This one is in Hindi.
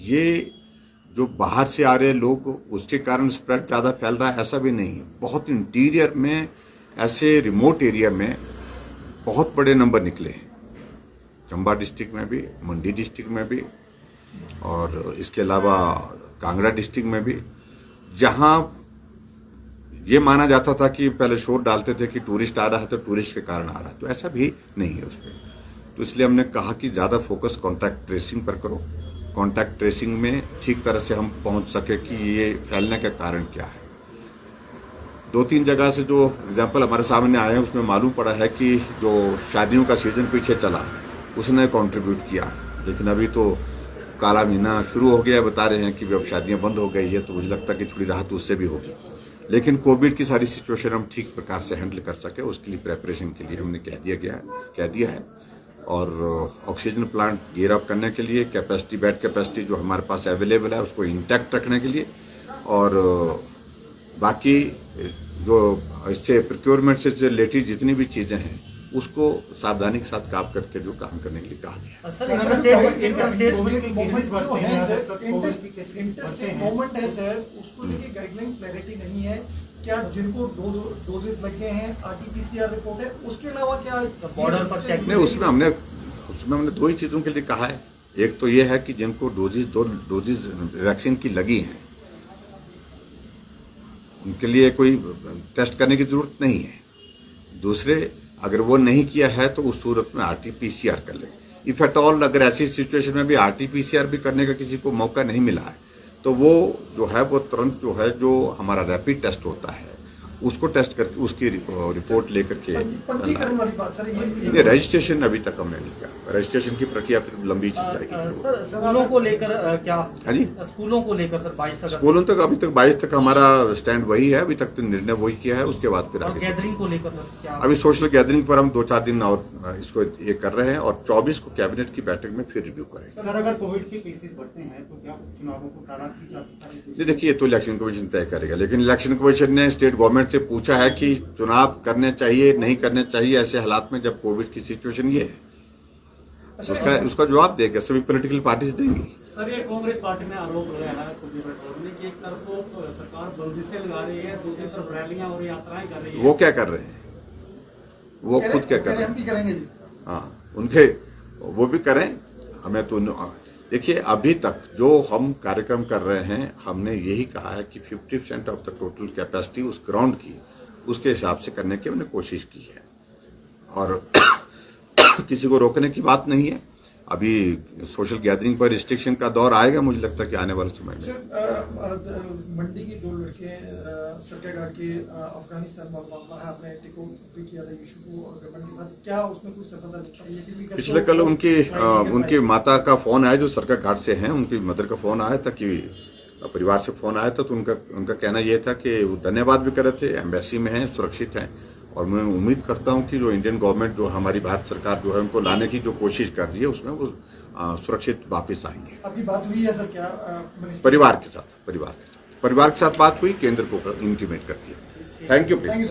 ये जो बाहर से आ रहे लोग उसके कारण स्प्रेड ज़्यादा फैल रहा है ऐसा भी नहीं है। बहुत इंटीरियर में, ऐसे रिमोट एरिया में बहुत बड़े नंबर निकले हैं, चंबा डिस्ट्रिक्ट में भी, मंडी डिस्ट्रिक्ट में भी, और इसके अलावा कांगड़ा डिस्ट्रिक्ट में भी, जहां ये माना जाता था कि पहले शोर डालते थे कि टूरिस्ट आ रहा है तो टूरिस्ट के कारण आ रहा है, तो ऐसा भी नहीं है उसमें। तो इसलिए हमने कहा कि ज़्यादा फोकस कॉन्टैक्ट ट्रेसिंग पर करो, कॉन्टैक्ट ट्रेसिंग में ठीक तरह से हम पहुंच सके कि ये फैलने का कारण क्या है। 2-3 जगह से जो एग्जाम्पल हमारे सामने आए हैं उसमें मालूम पड़ा है कि जो शादियों का सीजन पीछे चला उसने कंट्रीब्यूट किया, लेकिन अभी तो काला महीना शुरू हो गया, बता रहे हैं कि अब शादियां बंद हो गई है, तो मुझे लगता है कि थोड़ी राहत उससे भी होगी। लेकिन कोविड की सारी सिचुएशन हम ठीक प्रकार से हैंडल कर सके उसके लिए प्रेपरेशन के लिए हमने कह दिया है। और ऑक्सीजन प्लांट गियर अप करने के लिए कैपेसिटी, बेड कैपेसिटी जो हमारे पास अवेलेबल है उसको इंटैक्ट रखने के लिए, और बाकी जो इससे प्रोक्योरमेंट से रिलेटेड जितनी भी चीजें हैं उसको सावधानी के साथ काम करके जो काम करने के लिए कहा गया है। क्या जिनको डोजेस लग गए हैं, आरटीपीसीआर रिपोर्ट है, उसके अलावा क्या बॉर्डर पर चेक नहीं? उसमें हमने 2 ही चीजों के लिए कहा है। एक तो ये है कि जिनको दो डोजेज वैक्सीन की लगी हैं उनके लिए कोई टेस्ट करने की जरूरत नहीं है। दूसरे, अगर वो नहीं किया है तो उस सूरत में आरटीपीसीआर कर ले। इफ एट ऑल अगर ऐसी सिचुएशन में भी आरटीपीसीआर भी करने का किसी को मौका नहीं मिला है तो वो जो है वो तुरंत जो है जो हमारा रैपिड टेस्ट होता है उसको टेस्ट करके उसकी रिपोर्ट लेकर के पंजीकरण वाली बात सर, ये रजिस्ट्रेशन अभी तक हमने नहीं किया। रजिस्ट्रेशन की प्रक्रिया फिर लंबी चल जाएगी। सर स्कूलों को लेकर क्या? हाँ जी, स्कूलों को लेकर सर 22 तक स्कूलों तक अभी तक 22 तक हमारा स्टैंड वही है। अभी तक तो निर्णय वही किया है, उसके बाद फिर आगे गैदरिंग को लेकर क्या? अभी सोशल गैदरिंग पर हम 2-4 दिन और इसको ये कर रहे हैं और 24 को कैबिनेट की बैठक में फिर रिव्यू करेंगे। सर अगर कोविड के केसेस बढ़ते हैं तो क्या चुनावों को टाला भी जा सकता है? देखिए, ये तो इलेक्शन कमीशन तय करेगा, लेकिन इलेक्शन कमीशन ने स्टेट गवर्नमेंट से पूछा है कि चुनाव करने चाहिए नहीं करने चाहिए ऐसे हालात में जब कोविड की सिचुएशन ये है। उसका जवाब देगा, सभी पॉलिटिकल पार्टीज देंगी। सर ये कांग्रेस पार्टी में आरोप लगाया है कि एक तरफ तो सरकार बंदिशें लगा रही है, दूसरी तरफ रैलियां और यात्राएं कर रही है। वो क्या कर रहे हैं? वो खुद क्या कर रहे हैं? हाँ, उनके वो भी करें, हमें तो देखिए अभी तक जो हम कार्यक्रम कर रहे हैं हमने यही कहा है कि 50% ऑफ द टोटल कैपेसिटी उस ग्राउंड की उसके हिसाब से करने की हमने कोशिश की है और किसी को रोकने की बात नहीं है। अभी सोशल गैदरिंग पर रिस्ट्रिक्शन का दौर आएगा, मुझे लगता है कि आने वाले समय में। मंडी के 2 लड़के सरकार घाट के अफगानिस्तान आपने भी किया था इशू को गवर्नमेंट के साथ, क्या उसमें कुछ सफलता? पिछले कल उनकी माता का फोन आया जो सरकार घाट से हैं, उनकी मदर का फोन आया था कि परिवार से फोन आया था, तो उनका कहना यह था कि वो धन्यवाद भी कर रहे थे, एम्बेसी में हैं, सुरक्षित हैं, और मैं उम्मीद करता हूं कि जो इंडियन गवर्नमेंट जो हमारी भारत सरकार जो है उनको लाने की जो कोशिश कर रही है उसमें वो सुरक्षित वापस आएंगे। अभी बात हुई है सर क्या परिवार के साथ बात हुई, केंद्र को इंटीमेट कर दिया। Thank you please.